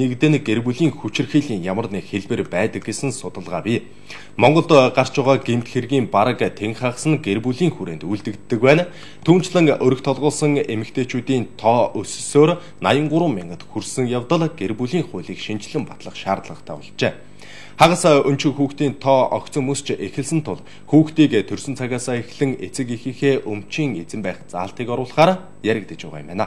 Нэгдэнэ гэр бүлийн хүчирхийллийн ямар нэг хэлбэр байдаг гэсэн судалгаа бий. Монголд гарч байгаа гэмт хэргийн бараг тэн хагас нь гэр бүлийн хүрээнд үлдэгддэг байна. Түүнчлэн өрх толгуулсан эмэгтэйчүүдийн тоо өссөөр 83 мянгад хүрсэн явдал гэр бүлийн хуулийг шинжилэн батлах шаардлагатай болжээ. Хагас өнчиг хүүхдийн тоо огцон мөсч эхэлсэн тул хүүхдийг төрсөн цагаас эхлэн эцэг эхийнхээ өмчийн эзэн байх заалтыг оруулахаар яригдж байгаа юм байна.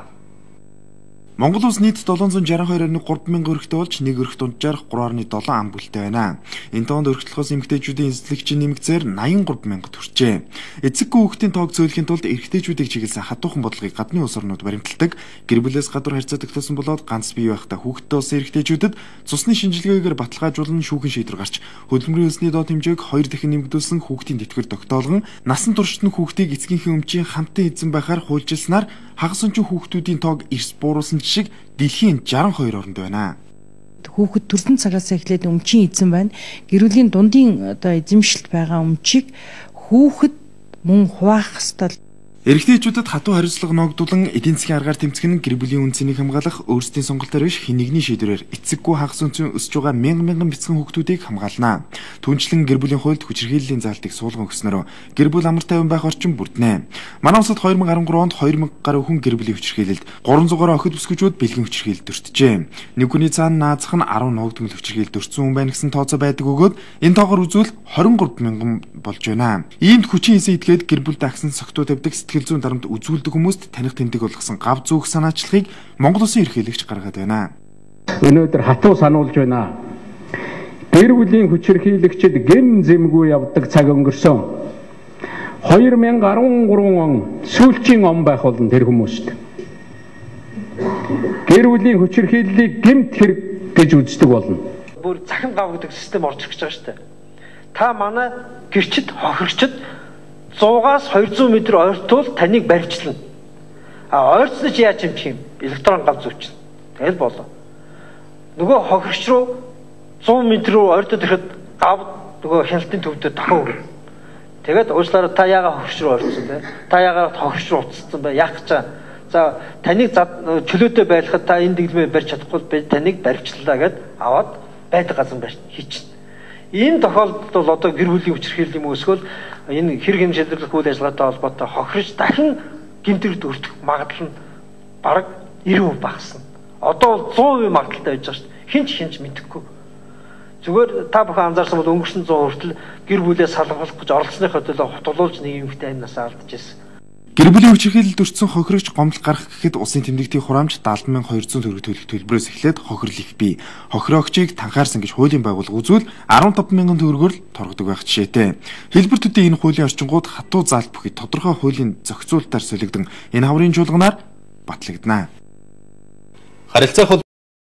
Монгол улс нийт 762.3 мянган өрхтэй болж нэг өрх дунджаар 3.7 ам бүлтэй байна. Энэ тоонд өргөтлөхөөс эмэгтэйчүүдийн эзлэгчийн нэмэгцээр 83 мянгад хүрчээ. Эцэггүй хүүхдийн тоог зөөлөхийн тулд эрэгтэйчүүдийг чиглэсэн хатуухан бодлогыг гадны улс орнууд баримталдаг. Гэр бүлээс гадуур харьцаатагтсан болоод ганц бие байхдаа хүүхдтэй болсон эрэгтэйчүүдэд цусны шинжилгээгээр баталгаажуулан шүүхэн шийдвэр гарч хөдөлмөрийн үлсний доод хэмжээг 2 дахин нэмэгдүүлсэн хүүхдийн тэтгэр тогтоолгон насан туршид нь хүүхдийг эцгийнхээ өмчийн хамтан эзэн байхаар хуульчилснаар хагас өнчиг хүүхдүүдийн тоог эрс бууруулсан шиг дэлхийн 62 оронд байна. Хүүхэд төрсөн цагаас эхлээд өмчийн эзэн байна. Гэр бүлийн дундын эзэмшилт байгаа өмчийг хүүхэд мөн хуваах ёстой. Эрэгтэйчүүдэд хатуу хариуцлага ногдуулан эдийн засгийн аргаар тэмцэх нь гэр бүлийн үнцнийг хамгаалах өөрсдийн сонголтоор биш хэн нэгний шийдвэрээр эцэггүй хагас өнцийн өсөж байгаа мянган бяцхан хүүхдүүдийг хамгаална. Түүнчлэн гэр бүлийн хуульд хүчирхийллийн заалтыг суулган өгснөөр гэр бүл амар тайван байх орчин бүрднэ. Манай улсад 2013 онд 2000 гаруй хүн гэр бүлийн хүчирхийлэлд 300 охид бүсгүйчүүд бэлгийн хүчирхийлэлд өртжээ. Нэг хүний цаана наазах нь 10 ногдмол хүчирхийлэлд өртсөн хүн байна гэсэн тооцоо байдаг өгөөд энэ тоогоор үзвэл 23 мянган болж байна. Иймд хүчин эсэ идгээд гэр бүлд агсан согтуу тавьдаг сэтгэл зүйн дарамт үзүүлдэг хүмүүст таних тэмдэг болгосон гав зүүх санаачлагыг Монгол Улсын ерөнхийлөгч гаргаад байна. Өнөөдөр хатуу сануулж байна. Гэр бүлийн хүчирхийлэгчид гэм зэмгүй явдаг цаг өнгөрсөн. 2013 он сүүлчийн он байх болно тэр хүмүүст. Гэр бүлийн хүчирхийллийг гэмт хэрэг гэж үздэг болно. Бүр цахим гав гэдэг систем орж ирж байгаа шүү дээ. Та манай гэрчид хохирогчид 100-аас 200 м ойртвол таныг барьчлна. Ойрцсон чи яаж юм? Электрон гав зүүчнэ. Тэгэл болоо. Нөгөө хохирогч руу 100 м руу ойртоод ирэхэд гав нөгөө хяналтын төвдөө дахин өгнө. Тэгээд уучлаарай та яагаад хохирогч руу ойрцсон бэ? Та яагаад хохирогч руу уцсан бэ? Яах гэж? За таныг чөлөөтэй байлгахад та энэ дэглэмээ барьж чадахгүй би таныг барьчлаа гэд аваад байдаг газар барьж хийчихнэ. Энэ тохиолдолд бол одоо гэр бүлийн хүчирхийлэл юм өсгөл энэ хэрэг хэмжээрлэх үйл ажиллагаатай холбоотой хохирч дахин гэмтэрд өртөх магадлал нь бараг 90% багасна. Одоо бол 100% магадaltaй байж байгаа шүү дээ. Хинч мэдэхгүй. Зүгээр та бүхэн анзаарсан бол өнгөрсөн 100 хүртэл гэр бүлээ салгах гэж оролцсныхоо төлөө хутгалуулж нэг юмхтэй амнаас алдаж ирсэн. Гэр бүлийн хүчирхийлэлд өртсөн хохирогч гомдол гарах гэхэд улсын тэмдэгтийн хураамж 70,200 төгрөг төлөх төлбөрөөс эхлээд хохирлох бий. Хохирогчийг танхаарсан гэж хуулийн байгууллага үзвэл 15,000 төгрөгөөр торгодог байх жишээтэй. Хэлбэр төдий энэ хуулийн орчингууд хатуу заалт бүхий тодорхой хуулийн зохицуулалтаар солигдсон энэ хаврын чуулганаар батлагдана. Харилцаа